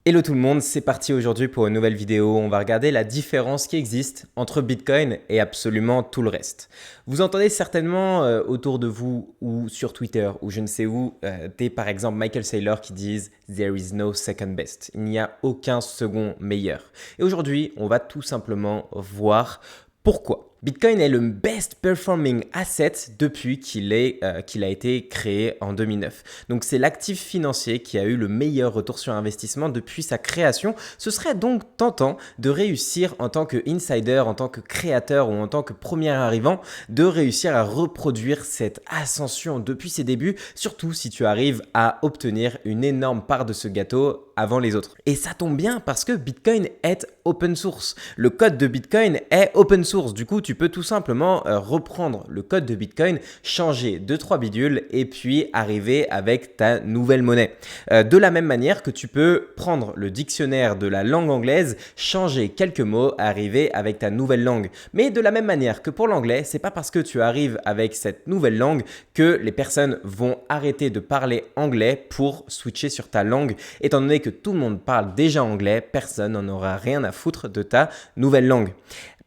Hello tout le monde, c'est parti aujourd'hui pour une nouvelle vidéo. On va regarder la différence qui existe entre Bitcoin et absolument tout le reste. Vous entendez certainement autour de vous ou sur Twitter ou je ne sais où, des par exemple Michael Saylor qui disent « There is no second best ». Il n'y a aucun second meilleur. Et aujourd'hui, on va tout simplement voir pourquoi. Bitcoin est le best performing asset depuis qu'il a été créé en 2009. Donc c'est l'actif financier qui a eu le meilleur retour sur investissement depuis sa création. Ce serait donc tentant de réussir en tant que insider, en tant que créateur ou en tant que premier arrivant, de réussir à reproduire cette ascension depuis ses débuts, surtout si tu arrives à obtenir une énorme part de ce gâteau avant les autres. Et ça tombe bien parce que Bitcoin est open source. Le code de Bitcoin est open source. Du coup, tu peux tout simplement reprendre le code de Bitcoin, changer 2-3 bidules et puis arriver avec ta nouvelle monnaie. De la même manière que tu peux prendre le dictionnaire de la langue anglaise, changer quelques mots, arriver avec ta nouvelle langue. Mais de la même manière que pour l'anglais, c'est pas parce que tu arrives avec cette nouvelle langue que les personnes vont arrêter de parler anglais pour switcher sur ta langue, étant donné que tout le monde parle déjà anglais, personne n'en aura rien à foutre de ta nouvelle langue.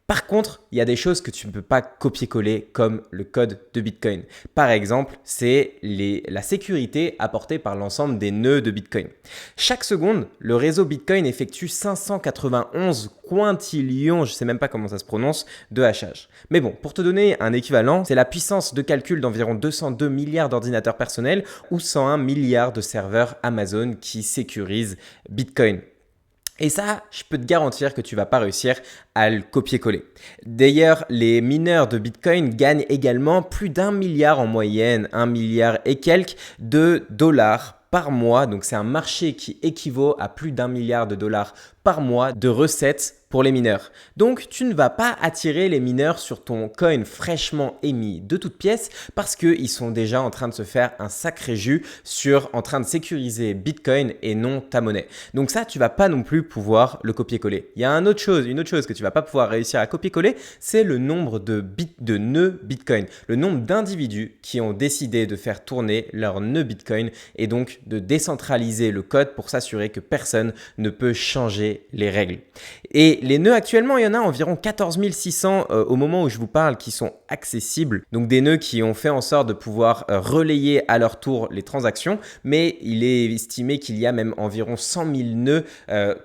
Par contre, il y a des choses que tu ne peux pas copier-coller comme le code de Bitcoin. Par exemple, c'est la sécurité apportée par l'ensemble des nœuds de Bitcoin. Chaque seconde, le réseau Bitcoin effectue 591 quintillions, je ne sais même pas comment ça se prononce, de hachage. Mais bon, pour te donner un équivalent, c'est la puissance de calcul d'environ 202 milliards d'ordinateurs personnels ou 101 milliards de serveurs Amazon qui sécurisent Bitcoin. Et ça, je peux te garantir que tu vas pas réussir à le copier-coller. D'ailleurs, les mineurs de Bitcoin gagnent également plus d'1 milliard en moyenne, 1 milliard et quelques de dollars par mois. Donc, c'est un marché qui équivaut à plus d'1 milliard de dollars par mois de recettes pour les mineurs. Donc, tu ne vas pas attirer les mineurs sur ton coin fraîchement émis de toutes pièces parce qu'ils sont déjà en train de se faire un sacré jus en train de sécuriser Bitcoin et non ta monnaie. Donc ça, tu vas pas non plus pouvoir le copier-coller. Il y a une autre chose que tu vas pas pouvoir réussir à copier-coller, c'est le nombre de nœuds Bitcoin, le nombre d'individus qui ont décidé de faire tourner leur nœud Bitcoin et donc de décentraliser le code pour s'assurer que personne ne peut changer les règles. Et les nœuds actuellement, il y en a environ 14 600 au moment où je vous parle qui sont accessibles. Donc des nœuds qui ont fait en sorte de pouvoir relayer à leur tour les transactions, mais il est estimé qu'il y a même environ 100 000 nœuds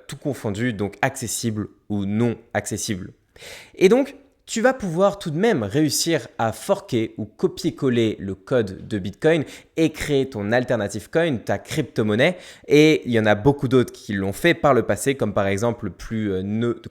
tout confondus, donc accessibles ou non accessibles. Et donc, tu vas pouvoir tout de même réussir à forker ou copier-coller le code de Bitcoin et créer ton alternative coin, ta crypto-monnaie. Et il y en a beaucoup d'autres qui l'ont fait par le passé, comme par exemple le plus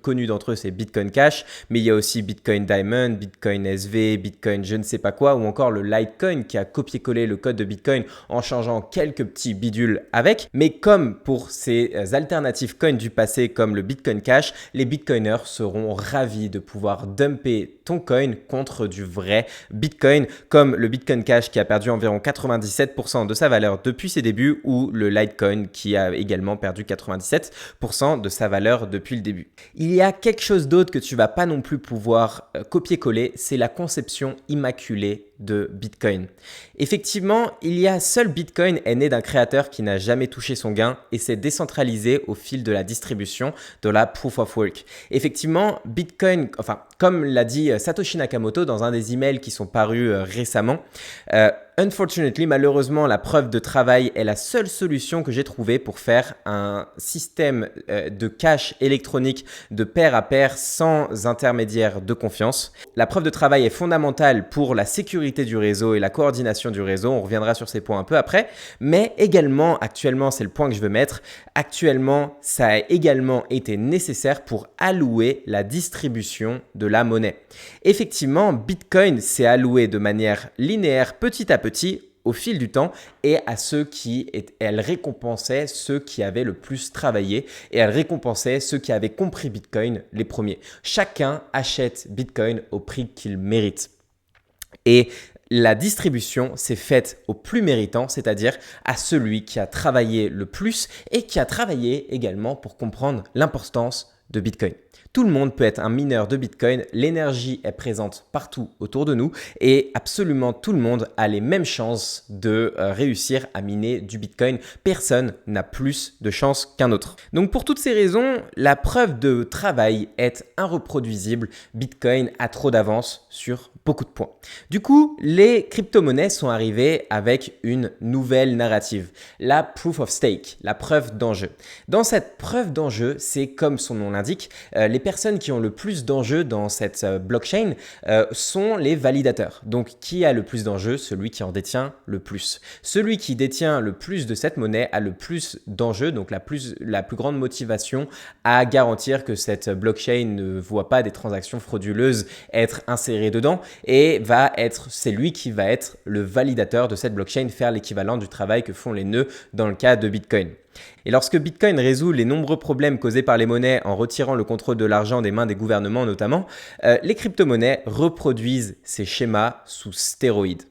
connu d'entre eux, c'est Bitcoin Cash. Mais il y a aussi Bitcoin Diamond, Bitcoin SV, Bitcoin je ne sais pas quoi, ou encore le Litecoin qui a copié-collé le code de Bitcoin en changeant quelques petits bidules avec. Mais comme pour ces alternatives coins du passé, comme le Bitcoin Cash, les Bitcoiners seront ravis de pouvoir dumper ton coin contre du vrai Bitcoin, comme le Bitcoin Cash qui a perdu environ 97% de sa valeur depuis ses débuts ou le Litecoin qui a également perdu 97% de sa valeur depuis le début. Il y a quelque chose d'autre que tu vas pas non plus pouvoir copier-coller, c'est la conception immaculée de Bitcoin. Effectivement, seul Bitcoin est né d'un créateur qui n'a jamais touché son gain et s'est décentralisé au fil de la distribution de la Proof of Work. Effectivement, Bitcoin, comme l'a dit Satoshi Nakamoto dans un des emails qui sont parus récemment, Unfortunately, malheureusement, la preuve de travail est la seule solution que j'ai trouvée pour faire un système de cash électronique de pair à pair sans intermédiaire de confiance. La preuve de travail est fondamentale pour la sécurité du réseau et la coordination du réseau. On reviendra sur ces points un peu après. Mais également, actuellement, c'est le point que je veux mettre, actuellement, ça a également été nécessaire pour allouer la distribution de la monnaie. Effectivement, Bitcoin s'est alloué de manière linéaire petit à petit au fil du temps et elle récompensait ceux qui avaient le plus travaillé et elle récompensait ceux qui avaient compris Bitcoin les premiers. Chacun achète Bitcoin au prix qu'il mérite. Et la distribution s'est faite au plus méritant, c'est-à-dire à celui qui a travaillé le plus et qui a travaillé également pour comprendre l'importance de Bitcoin. Tout le monde peut être un mineur de Bitcoin, l'énergie est présente partout autour de nous et absolument tout le monde a les mêmes chances de réussir à miner du Bitcoin. Personne n'a plus de chances qu'un autre. Donc pour toutes ces raisons, la preuve de travail est irreproduisible. Bitcoin a trop d'avance sur beaucoup de points. Du coup, les crypto-monnaies sont arrivées avec une nouvelle narrative, la proof of stake, la preuve d'enjeu. Dans cette preuve d'enjeu, c'est comme son nom l'indique, les personnes qui ont le plus d'enjeux dans cette blockchain sont les validateurs. Donc, qui a le plus d'enjeux? Celui qui en détient le plus. Celui qui détient le plus de cette monnaie a le plus d'enjeux, donc la plus grande motivation à garantir que cette blockchain ne voit pas des transactions frauduleuses être insérées dedans et c'est lui qui va être le validateur de cette blockchain, faire l'équivalent du travail que font les nœuds dans le cas de Bitcoin. Et lorsque Bitcoin résout les nombreux problèmes causés par les monnaies en retirant le contrôle de l'argent des mains des gouvernements notamment, les crypto-monnaies reproduisent ces schémas sous stéroïdes.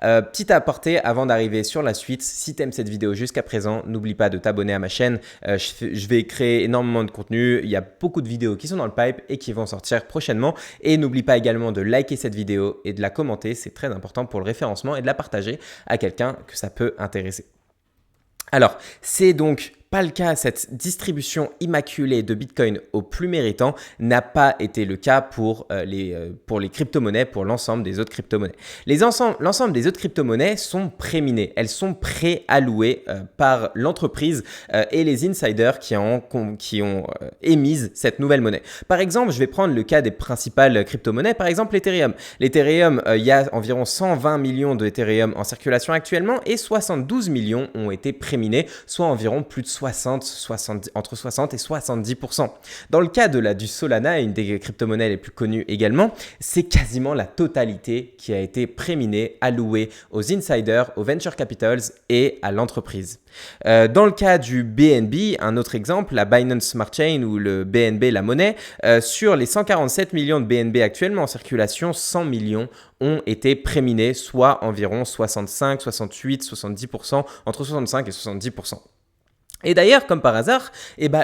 Petit aparté avant d'arriver sur la suite, si tu aimes cette vidéo jusqu'à présent, n'oublie pas de t'abonner à ma chaîne. Je vais créer énormément de contenu, il y a beaucoup de vidéos qui sont dans le pipe et qui vont sortir prochainement. Et n'oublie pas également de liker cette vidéo et de la commenter, c'est très important pour le référencement et de la partager à quelqu'un que ça peut intéresser. Alors, c'est donc pas le cas, cette distribution immaculée de Bitcoin aux plus méritants n'a pas été le cas pour les crypto-monnaies, pour l'ensemble des autres crypto-monnaies. L'ensemble des autres crypto-monnaies sont préminées, elles sont préallouées par l'entreprise et les insiders qui ont émise cette nouvelle monnaie. Par exemple, je vais prendre le cas des principales crypto-monnaies, par exemple l'Ethereum. L'Ethereum, il y a environ 120 millions d'Ethereum en circulation actuellement et 72 millions ont été préminés, soit environ plus de entre 60 et 70%. Dans le cas du Solana, une des crypto-monnaies les plus connues également, c'est quasiment la totalité qui a été préminée, allouée aux insiders, aux venture capitals et à l'entreprise. Dans le cas du BNB, un autre exemple, la Binance Smart Chain ou le BNB, la monnaie, sur les 147 millions de BNB actuellement en circulation, 100 millions ont été préminés, soit environ 65, 68, 70%, entre 65 et 70%. Et d'ailleurs, comme par hasard,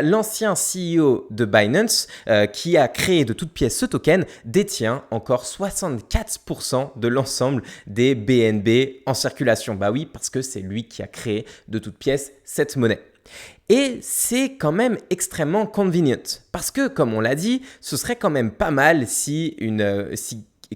l'ancien CEO de Binance, qui a créé de toutes pièces ce token, détient encore 64% de l'ensemble des BNB en circulation. Bah oui, parce que c'est lui qui a créé de toutes pièces cette monnaie. Et c'est quand même extrêmement convenient parce que, comme on l'a dit, ce serait quand même pas mal si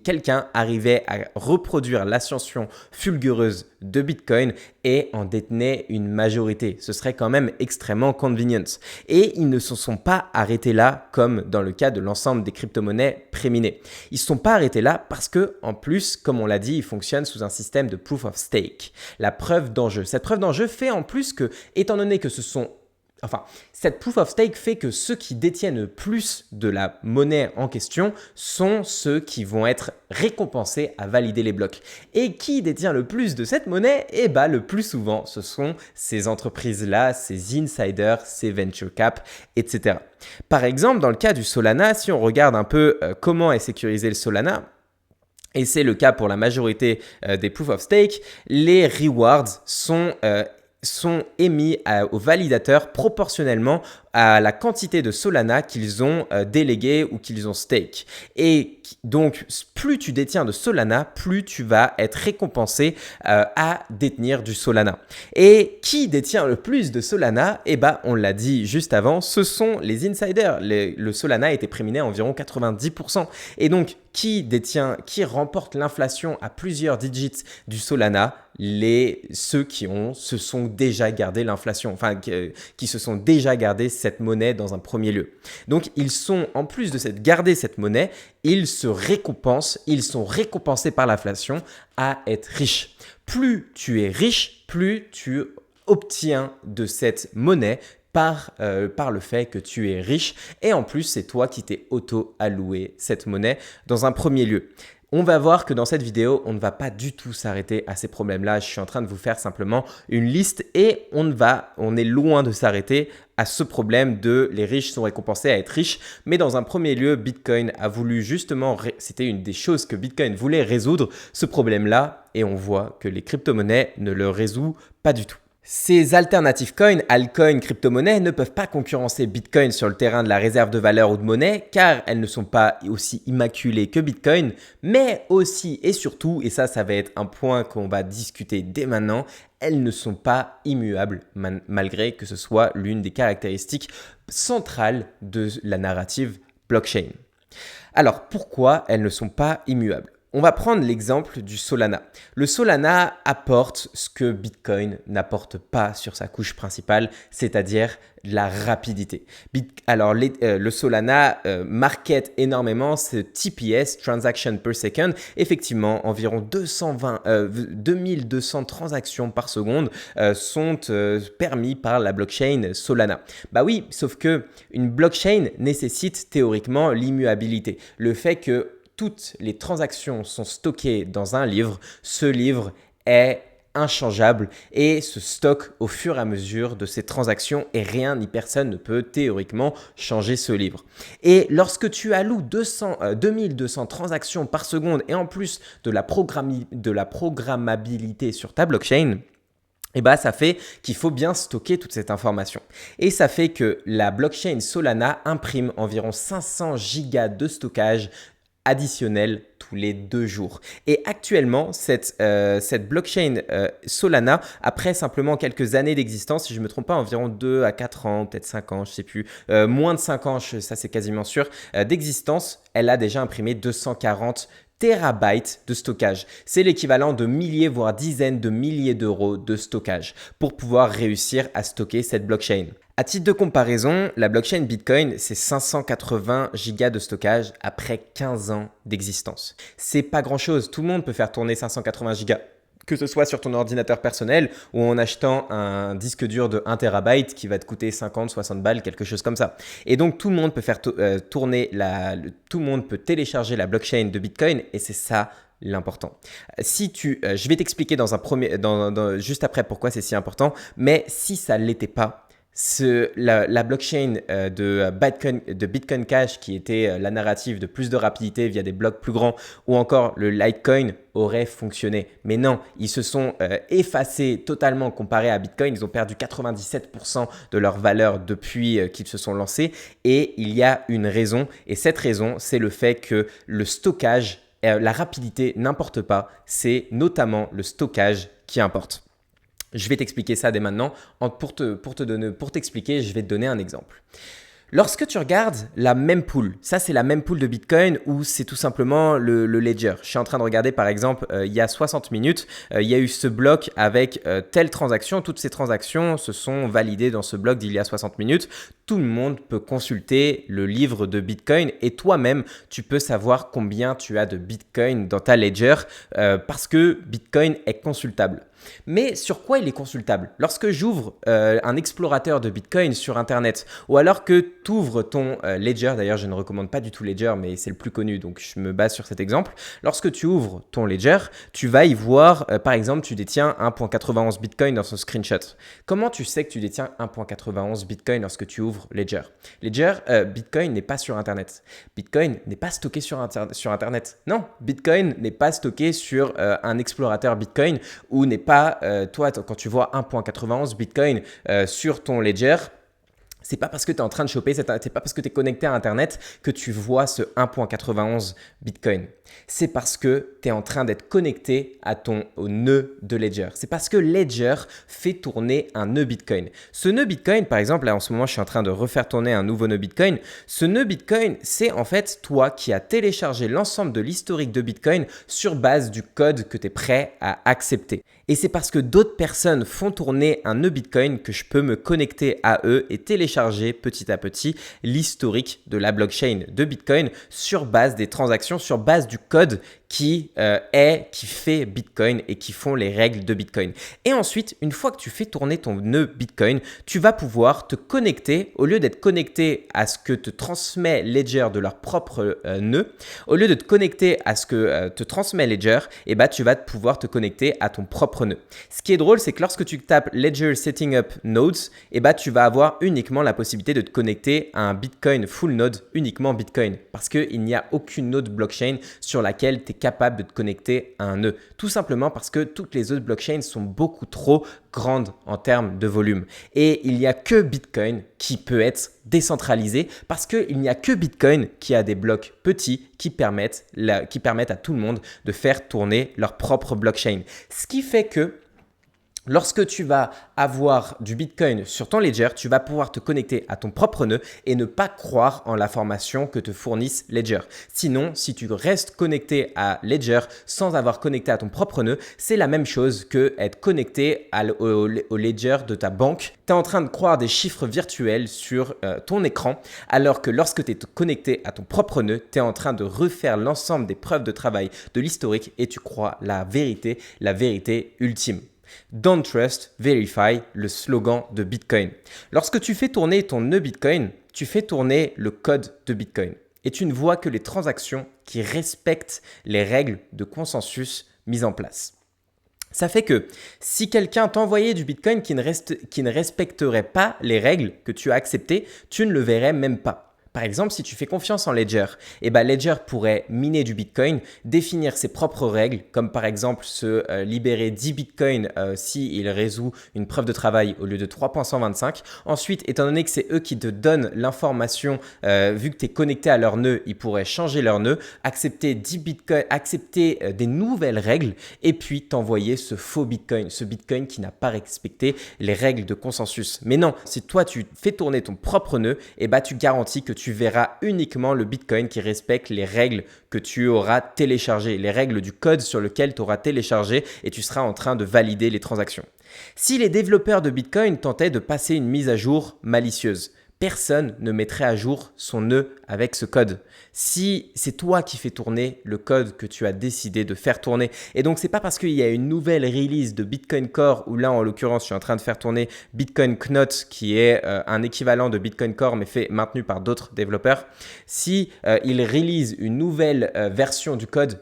quelqu'un arrivait à reproduire l'ascension fulgureuse de Bitcoin et en détenait une majorité. Ce serait quand même extrêmement convenient. Et ils ne se sont pas arrêtés là comme dans le cas de l'ensemble des crypto-monnaies préminées. Ils ne se sont pas arrêtés là parce que, en plus, comme on l'a dit, ils fonctionnent sous un système de proof of stake, la preuve d'enjeu. Cette preuve d'enjeu fait en plus que, étant donné que cette proof of stake fait que ceux qui détiennent le plus de la monnaie en question sont ceux qui vont être récompensés à valider les blocs. Et qui détient le plus de cette monnaie? Le plus souvent, ce sont ces entreprises-là, ces insiders, ces venture cap, etc. Par exemple, dans le cas du Solana, si on regarde un peu comment est sécurisé le Solana, et c'est le cas pour la majorité des proof of stake, les rewards sont émis aux validateurs proportionnellement à la quantité de Solana qu'ils ont délégué ou qu'ils ont stake. Et donc, plus tu détiens de Solana, plus tu vas être récompensé à détenir du Solana. Et qui détient le plus de Solana? On l'a dit juste avant, ce sont les insiders. Le Solana a été préminé à environ 90%. Et donc, qui remporte l'inflation à plusieurs digits du Solana? Ceux qui se sont déjà gardé l'inflation, qui se sont déjà gardé cette monnaie dans un premier lieu. Donc, en plus de garder cette monnaie, ils sont récompensés par l'inflation à être riches. Plus tu es riche, plus tu obtiens de cette monnaie par le fait que tu es riche. Et en plus, c'est toi qui t'es auto-alloué cette monnaie dans un premier lieu. On va voir que dans cette vidéo, on ne va pas du tout s'arrêter à ces problèmes-là. Je suis en train de vous faire simplement une liste et on est loin de s'arrêter à ce problème de les riches sont récompensés à être riches. Mais dans un premier lieu, Bitcoin a voulu justement, c'était une des choses que Bitcoin voulait résoudre, ce problème-là. Et on voit que les crypto-monnaies ne le résout pas du tout. Ces alternatives coins, altcoins, crypto-monnaies ne peuvent pas concurrencer Bitcoin sur le terrain de la réserve de valeur ou de monnaie car elles ne sont pas aussi immaculées que Bitcoin, mais aussi et surtout, et ça va être un point qu'on va discuter dès maintenant, elles ne sont pas immuables malgré que ce soit l'une des caractéristiques centrales de la narrative blockchain. Alors pourquoi elles ne sont pas immuables ? On va prendre l'exemple du Solana. Le Solana apporte ce que Bitcoin n'apporte pas sur sa couche principale, c'est-à-dire la rapidité. Alors, le Solana market énormément ce TPS, Transaction Per Second. Effectivement, environ 2200 transactions par seconde sont permis par la blockchain Solana. Bah oui, sauf que une blockchain nécessite théoriquement l'immuabilité. Le fait que toutes les transactions sont stockées dans un livre, ce livre est inchangeable et se stocke au fur et à mesure de ces transactions et rien ni personne ne peut théoriquement changer ce livre. Et lorsque tu alloues 2200 transactions par seconde et en plus de la programmabilité sur ta blockchain, et bah, ça fait qu'il faut bien stocker toute cette information. Et ça fait que la blockchain Solana imprime environ 500 gigas de stockage additionnel tous les 2 jours. Et actuellement, cette blockchain Solana, après simplement quelques années d'existence, si je ne me trompe pas, environ 2 à 4 ans, peut-être 5 ans, je ne sais plus, moins de 5 ans, ça c'est quasiment sûr, d'existence, elle a déjà imprimé 240 terabytes de stockage. C'est l'équivalent de milliers, voire dizaines de milliers d'euros de stockage pour pouvoir réussir à stocker cette blockchain. À titre de comparaison, la blockchain Bitcoin, c'est 580 gigas de stockage après 15 ans d'existence. C'est pas grand-chose. Tout le monde peut faire tourner 580 gigas. Que ce soit sur ton ordinateur personnel ou en achetant un disque dur de 1 terabyte qui va te coûter 50, 60 balles, quelque chose comme ça. Et donc, tout le monde peut faire tourner, tout le monde peut télécharger la blockchain de Bitcoin et c'est ça l'important. Je vais t'expliquer juste après pourquoi c'est si important, mais si ça ne l'était pas, la blockchain de Bitcoin Cash qui était la narrative de plus de rapidité via des blocs plus grands ou encore le Litecoin aurait fonctionné. Mais non, ils se sont effacés totalement comparé à Bitcoin. Ils ont perdu 97% de leur valeur depuis qu'ils se sont lancés et il y a une raison et cette raison, c'est le fait que le stockage, la rapidité n'importe pas, c'est notamment le stockage qui importe. Je vais t'expliquer ça dès maintenant. Pour t'expliquer, je vais te donner un exemple. Lorsque tu regardes la mempool, ça c'est la mempool de Bitcoin ou c'est tout simplement le ledger. Je suis en train de regarder par exemple, il y a 60 minutes, il y a eu ce bloc avec telle transaction. Toutes ces transactions se sont validées dans ce bloc d'il y a 60 minutes. Tout le monde peut consulter le livre de Bitcoin et toi-même, tu peux savoir combien tu as de Bitcoin dans ta ledger parce que Bitcoin est consultable. Mais sur quoi il est consultable? Lorsque j'ouvre un explorateur de Bitcoin sur Internet ou alors que tu ouvres ton Ledger, d'ailleurs je ne recommande pas du tout Ledger mais c'est le plus connu donc je me base sur cet exemple. Lorsque tu ouvres ton Ledger, tu vas y voir par exemple tu détiens 1.91 Bitcoin dans ce screenshot. Comment tu sais que tu détiens 1.91 Bitcoin lorsque tu ouvres Ledger? Bitcoin n'est pas sur Internet. Bitcoin n'est pas stocké sur Internet. Non, Bitcoin n'est pas stocké sur un explorateur Bitcoin ou n'est pas toi, quand tu vois 1.91 Bitcoin sur ton Ledger, c'est pas parce que tu es en train de choper, c'est pas parce que tu es connecté à Internet que tu vois ce 1.91 Bitcoin. C'est parce que tu es en train d'être connecté au nœud de Ledger. C'est parce que Ledger fait tourner un nœud Bitcoin. Ce nœud Bitcoin, par exemple, là en ce moment, je suis en train de refaire tourner un nouveau nœud Bitcoin. Ce nœud Bitcoin, c'est en fait toi qui as téléchargé l'ensemble de l'historique de Bitcoin sur base du code que tu es prêt à accepter. Et c'est parce que d'autres personnes font tourner un nœud Bitcoin que je peux me connecter à eux et télécharger petit à petit l'historique de la blockchain de Bitcoin sur base des transactions, sur base du code qui fait Bitcoin et qui font les règles de Bitcoin. Et ensuite, une fois que tu fais tourner ton nœud Bitcoin, tu vas pouvoir te connecter, au lieu d'être connecté à ce que te transmet Ledger de leur propre nœud, au lieu de te connecter à ce que te transmet Ledger, tu vas pouvoir te connecter à ton propre nœud. Ce qui est drôle, c'est que lorsque tu tapes Ledger Setting Up Nodes, tu vas avoir uniquement la possibilité de te connecter à un Bitcoin full node, uniquement Bitcoin, parce qu'il n'y a aucune autre blockchain sur laquelle tu es capable de te connecter à un nœud. Tout simplement parce que toutes les autres blockchains sont beaucoup trop grandes en termes de volume. Et il n'y a que Bitcoin qui peut être décentralisé parce qu'il n'y a que Bitcoin qui a des blocs petits qui permettent à tout le monde de faire tourner leur propre blockchain. Ce qui fait que lorsque tu vas avoir du Bitcoin sur ton Ledger, tu vas pouvoir te connecter à ton propre nœud et ne pas croire en l'information que te fournissent Ledger. Sinon, si tu restes connecté à Ledger sans avoir connecté à ton propre nœud, c'est la même chose que être connecté au Ledger de ta banque. Tu es en train de croire des chiffres virtuels sur ton écran, alors que lorsque tu es connecté à ton propre nœud, tu es en train de refaire l'ensemble des preuves de travail de l'historique et tu crois la vérité ultime. Don't trust, verify, le slogan de Bitcoin. Lorsque tu fais tourner ton nœud Bitcoin, tu fais tourner le code de Bitcoin et tu ne vois que les transactions qui respectent les règles de consensus mises en place. Ça fait que si quelqu'un t'envoyait du Bitcoin qui ne respecterait pas les règles que tu as acceptées, tu ne le verrais même pas. Par exemple, si tu fais confiance en Ledger, Ledger pourrait miner du Bitcoin, définir ses propres règles, comme par exemple se libérer 10 Bitcoins s'il résout une preuve de travail au lieu de 3.125. Ensuite, étant donné que c'est eux qui te donnent l'information, vu que tu es connecté à leur nœud, ils pourraient changer leur nœud, accepter 10 Bitcoins, accepter des nouvelles règles et puis t'envoyer ce faux Bitcoin, ce Bitcoin qui n'a pas respecté les règles de consensus. Mais non, si toi tu fais tourner ton propre nœud, tu garantis que tu verras uniquement le Bitcoin qui respecte les règles que tu auras téléchargées, les règles du code sur lequel tu auras téléchargé et tu seras en train de valider les transactions. Si les développeurs de Bitcoin tentaient de passer une mise à jour malicieuse, personne ne mettrait à jour son nœud avec ce code. Si c'est toi qui fais tourner le code que tu as décidé de faire tourner. Et donc, c'est pas parce qu'il y a une nouvelle release de Bitcoin Core, où là, en l'occurrence, je suis en train de faire tourner Bitcoin Knot, qui est un équivalent de Bitcoin Core, mais maintenu par d'autres développeurs. Si ils release une nouvelle version du code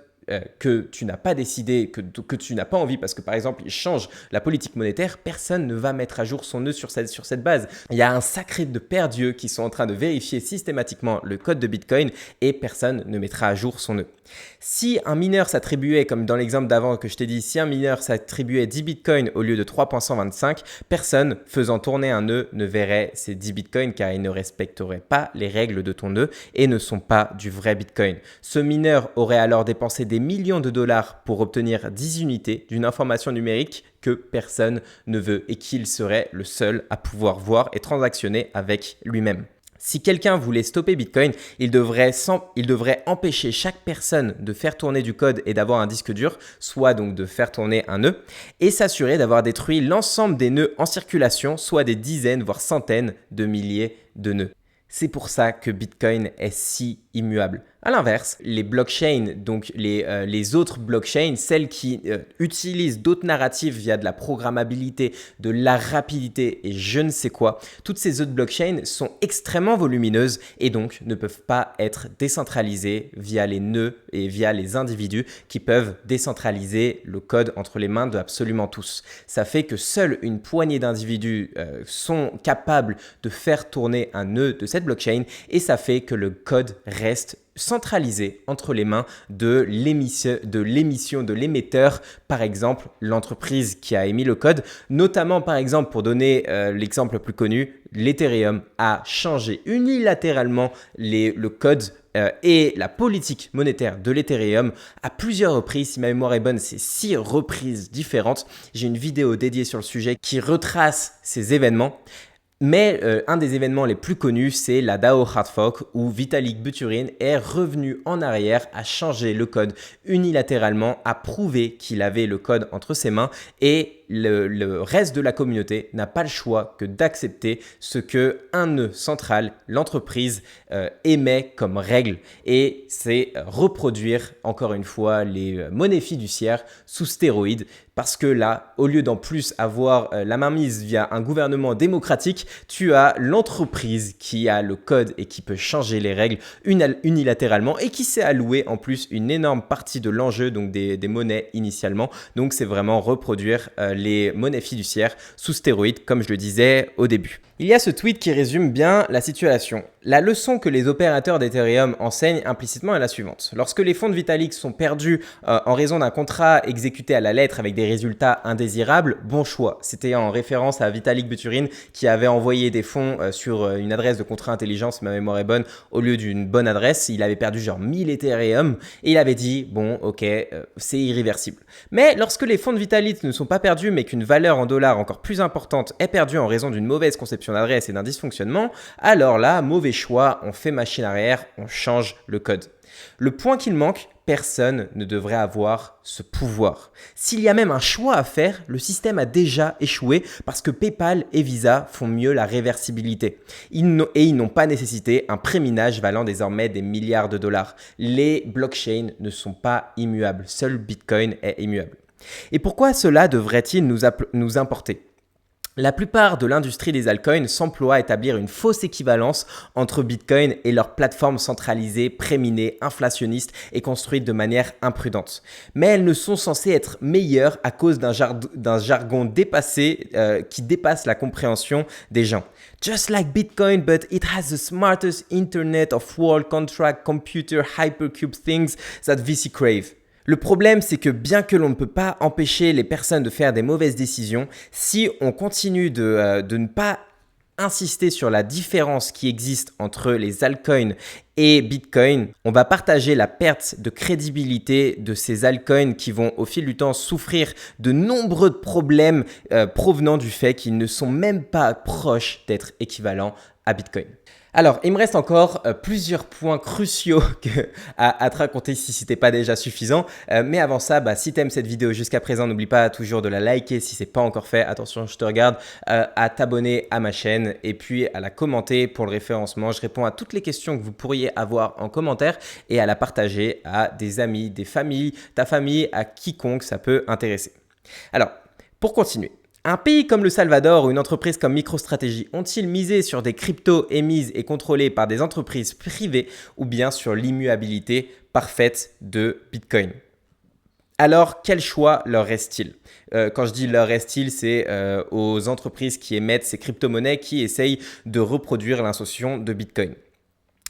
que tu n'as pas décidé, que tu n'as pas envie parce que par exemple il change la politique monétaire, personne ne va mettre à jour son nœud sur cette base. Il y a un sacré de paire d'yeux qui sont en train de vérifier systématiquement le code de Bitcoin et personne ne mettra à jour son nœud. Si un mineur s'attribuait, comme dans l'exemple d'avant que je t'ai dit, si un mineur s'attribuait 10 bitcoins au lieu de 3.125, personne faisant tourner un nœud ne verrait ces 10 bitcoins car ils ne respecteraient pas les règles de ton nœud et ne sont pas du vrai bitcoin. Ce mineur aurait alors dépensé des millions de dollars pour obtenir 10 unités d'une information numérique que personne ne veut et qu'il serait le seul à pouvoir voir et transactionner avec lui-même. Si quelqu'un voulait stopper Bitcoin, il devrait empêcher chaque personne de faire tourner du code et d'avoir un disque dur, soit donc de faire tourner un nœud, et s'assurer d'avoir détruit l'ensemble des nœuds en circulation, soit des dizaines, voire centaines de milliers de nœuds. C'est pour ça que Bitcoin est si immuable. À l'inverse, les blockchains, donc les autres blockchains, celles qui utilisent d'autres narratifs via de la programmabilité, de la rapidité et je ne sais quoi, toutes ces autres blockchains sont extrêmement volumineuses et donc ne peuvent pas être décentralisées via les nœuds et via les individus qui peuvent décentraliser le code entre les mains de absolument tous. Ça fait que seule une poignée d'individus sont capables de faire tourner un nœud de cette blockchain et ça fait que le code reste centralisé entre les mains de l'émetteur, par exemple l'entreprise qui a émis le code, notamment par exemple pour donner l'exemple le plus connu, l'Ethereum a changé unilatéralement le code et la politique monétaire de l'Ethereum à plusieurs reprises. Si ma mémoire est bonne, c'est 6 reprises différentes. J'ai une vidéo dédiée sur le sujet qui retrace ces événements. Mais un des événements les plus connus, c'est la DAO Hard Fork où Vitalik Buterin est revenu en arrière, a changé le code unilatéralement, a prouvé qu'il avait le code entre ses mains et le reste de la communauté n'a pas le choix que d'accepter ce que un nœud central, l'entreprise, émet comme règle. Et c'est reproduire encore une fois les monnaies fiduciaires sous stéroïdes. Parce que là, au lieu d'en plus avoir la mainmise via un gouvernement démocratique, tu as l'entreprise qui a le code et qui peut changer les règles unilatéralement et qui s'est alloué en plus une énorme partie de l'enjeu, donc des monnaies initialement. Donc c'est vraiment reproduire les monnaies fiduciaires sous stéroïdes, comme je le disais au début. Il y a ce tweet qui résume bien la situation. La leçon que les opérateurs d'Ethereum enseignent implicitement est la suivante. Lorsque les fonds de Vitalik sont perdus en raison d'un contrat exécuté à la lettre avec des résultats indésirables, bon choix. C'était en référence à Vitalik Buterin qui avait envoyé des fonds sur une adresse de contrat intelligent, si ma mémoire est bonne, au lieu d'une bonne adresse. Il avait perdu genre 1000 Ethereum et il avait dit, bon ok, c'est irréversible. Mais lorsque les fonds de Vitalik ne sont pas perdus mais qu'une valeur en dollars encore plus importante est perdue en raison d'une mauvaise conception d'adresse et d'un dysfonctionnement, alors là, mauvais choix, on fait machine arrière, on change le code. Le point qu'il manque, personne ne devrait avoir ce pouvoir. S'il y a même un choix à faire, le système a déjà échoué parce que PayPal et Visa font mieux la réversibilité. Ils n'ont pas nécessité un préminage valant désormais des milliards de dollars. Les blockchains ne sont pas immuables, seul Bitcoin est immuable. Et pourquoi cela devrait-il nous importer ? La plupart de l'industrie des altcoins s'emploie à établir une fausse équivalence entre Bitcoin et leurs plateformes centralisées, préminées, inflationnistes et construites de manière imprudente. Mais elles ne sont censées être meilleures à cause d'un jargon dépassé qui dépasse la compréhension des gens. Just like Bitcoin, but it has the smartest Internet of World Contract Computer Hypercube things that VC crave. Le problème, c'est que bien que l'on ne peut pas empêcher les personnes de faire des mauvaises décisions, si on continue de ne pas insister sur la différence qui existe entre les altcoins et Bitcoin, on va partager la perte de crédibilité de ces altcoins qui vont au fil du temps souffrir de nombreux problèmes provenant du fait qu'ils ne sont même pas proches d'être équivalents à Bitcoin. Alors, il me reste encore plusieurs points cruciaux à te raconter si ce n'était pas déjà suffisant. Mais avant ça, si tu aimes cette vidéo jusqu'à présent, n'oublie pas toujours de la liker si ce n'est pas encore fait. Attention, je te regarde. À t'abonner à ma chaîne et puis à la commenter pour le référencement. Je réponds à toutes les questions que vous pourriez avoir en commentaire et à la partager à des amis, des familles, ta famille, à quiconque ça peut intéresser. Alors, pour continuer. Un pays comme le Salvador ou une entreprise comme MicroStrategy ont-ils misé sur des cryptos émises et contrôlées par des entreprises privées ou bien sur l'immuabilité parfaite de Bitcoin ? Alors, quel choix leur reste-t-il ? Quand je dis leur reste-t-il, c'est aux entreprises qui émettent ces crypto-monnaies qui essayent de reproduire l'insociation de Bitcoin.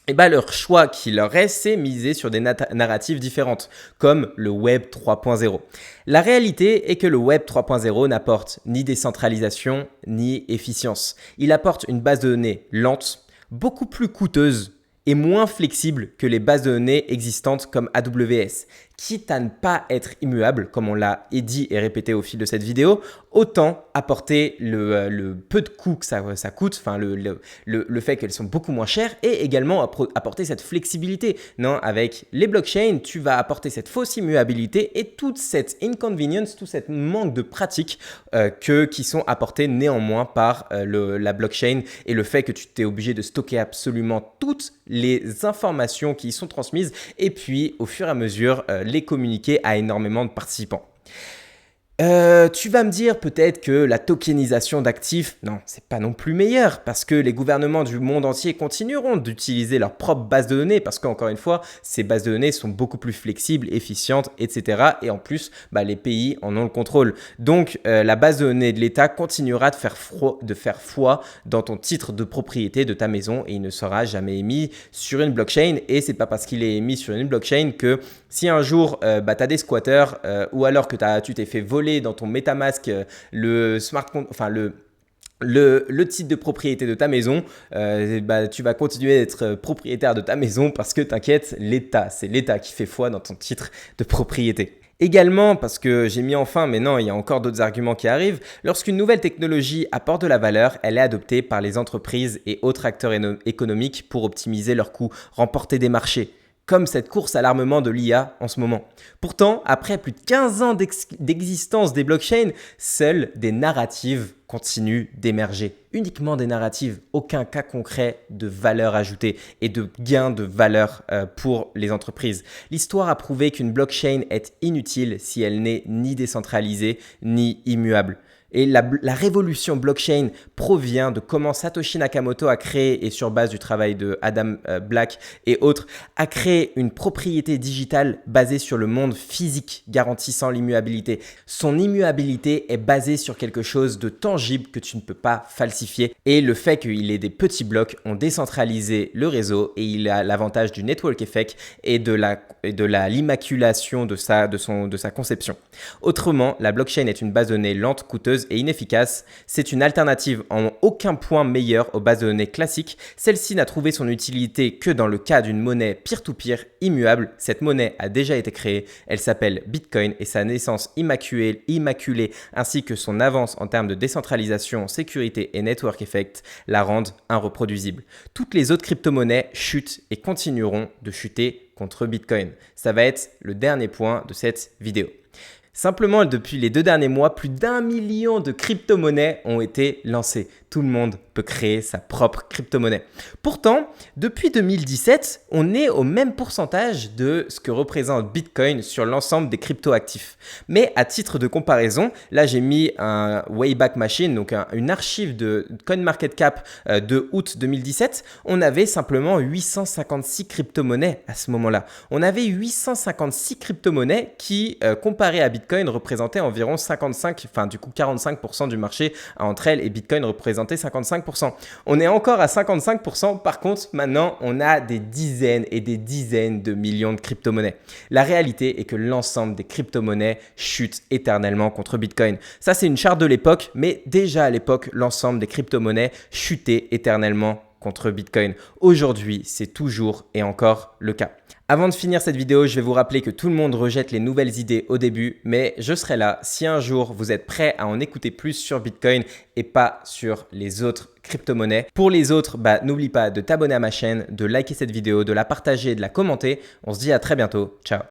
Et leur choix qui leur reste, c'est miser sur des narratives différentes, comme le Web 3.0. La réalité est que le Web 3.0 n'apporte ni décentralisation, ni efficience. Il apporte une base de données lente, beaucoup plus coûteuse et moins flexible que les bases de données existantes comme AWS. Quitte à ne pas être immuable, comme on l'a dit et répété au fil de cette vidéo, autant apporter le peu de coûts que ça coûte, enfin le fait qu'elles sont beaucoup moins chères et également apporter cette flexibilité. Non, avec les blockchains, tu vas apporter cette fausse immuabilité et toute cette inconvenience, tout cet manque de pratique qui sont apportés néanmoins par la blockchain et le fait que tu t'es obligé de stocker absolument toutes les informations qui y sont transmises et puis au fur et à mesure les communiquer à énormément de participants. Tu vas me dire peut-être que la tokenisation d'actifs, non, c'est pas non plus meilleur parce que les gouvernements du monde entier continueront d'utiliser leurs propres bases de données parce qu'encore une fois, ces bases de données sont beaucoup plus flexibles, efficientes, etc. Et en plus, les pays en ont le contrôle. Donc, la base de données de l'État continuera de faire foi dans ton titre de propriété de ta maison et il ne sera jamais émis sur une blockchain. Et c'est pas parce qu'il est émis sur une blockchain que si un jour, tu as des squatteurs ou alors que tu t'es fait voler dans ton MetaMask le titre de propriété de ta maison, tu vas continuer d'être propriétaire de ta maison parce que t'inquiète, c'est l'État qui fait foi dans ton titre de propriété. Également, parce que j'ai mis en fin, mais non, il y a encore d'autres arguments qui arrivent, lorsqu'une nouvelle technologie apporte de la valeur, elle est adoptée par les entreprises et autres acteurs économiques pour optimiser leurs coûts, remporter des marchés. Comme cette course à l'armement de l'IA en ce moment. Pourtant, après plus de 15 ans d'existence des blockchains, seules des narratives continuent d'émerger. Uniquement des narratives, aucun cas concret de valeur ajoutée et de gain de valeur pour les entreprises. L'histoire a prouvé qu'une blockchain est inutile si elle n'est ni décentralisée ni immuable. Et la révolution blockchain provient de comment Satoshi Nakamoto a créé, et sur base du travail de Adam Black et autres, a créé une propriété digitale basée sur le monde physique garantissant l'immuabilité. Son immuabilité est basée sur quelque chose de tangible que tu ne peux pas falsifier. Et le fait qu'il ait des petits blocs ont décentralisé le réseau et il a l'avantage du network effect et de l'immaculation de sa conception. Autrement, la blockchain est une base de données lente, coûteuse et inefficace. C'est une alternative en aucun point meilleure aux bases de données classiques. Celle-ci n'a trouvé son utilité que dans le cas d'une monnaie peer-to-peer immuable. Cette monnaie a déjà été créée. Elle s'appelle Bitcoin et sa naissance immaculée ainsi que son avance en termes de décentralisation, sécurité et network effect la rendent irreproduisible. Toutes les autres crypto-monnaies chutent et continueront de chuter contre Bitcoin. Ça va être le dernier point de cette vidéo. Simplement, depuis les 2 derniers mois, plus d'1 million de crypto-monnaies ont été lancées. Tout le monde peut créer sa propre crypto-monnaie. Pourtant, depuis 2017, on est au même pourcentage de ce que représente Bitcoin sur l'ensemble des crypto-actifs. Mais à titre de comparaison, là j'ai mis un Wayback Machine, donc une archive de CoinMarketCap de août 2017. On avait simplement 856 crypto-monnaies à ce moment-là. On avait 856 crypto-monnaies qui, comparées à Bitcoin, représentaient environ 45% du marché entre elles, et Bitcoin représentait 55%. On est encore à 55%. Par contre, maintenant, on a des dizaines et des dizaines de millions de crypto-monnaies. La réalité est que l'ensemble des crypto-monnaies chutent éternellement contre Bitcoin. Ça, c'est une charte de l'époque, mais déjà à l'époque, l'ensemble des crypto-monnaies chutait éternellement contre Bitcoin. Aujourd'hui, c'est toujours et encore le cas. Avant de finir cette vidéo, je vais vous rappeler que tout le monde rejette les nouvelles idées au début, mais je serai là si un jour vous êtes prêt à en écouter plus sur Bitcoin et pas sur les autres crypto-monnaies. Pour les autres, n'oublie pas de t'abonner à ma chaîne, de liker cette vidéo, de la partager et de la commenter. On se dit à très bientôt. Ciao.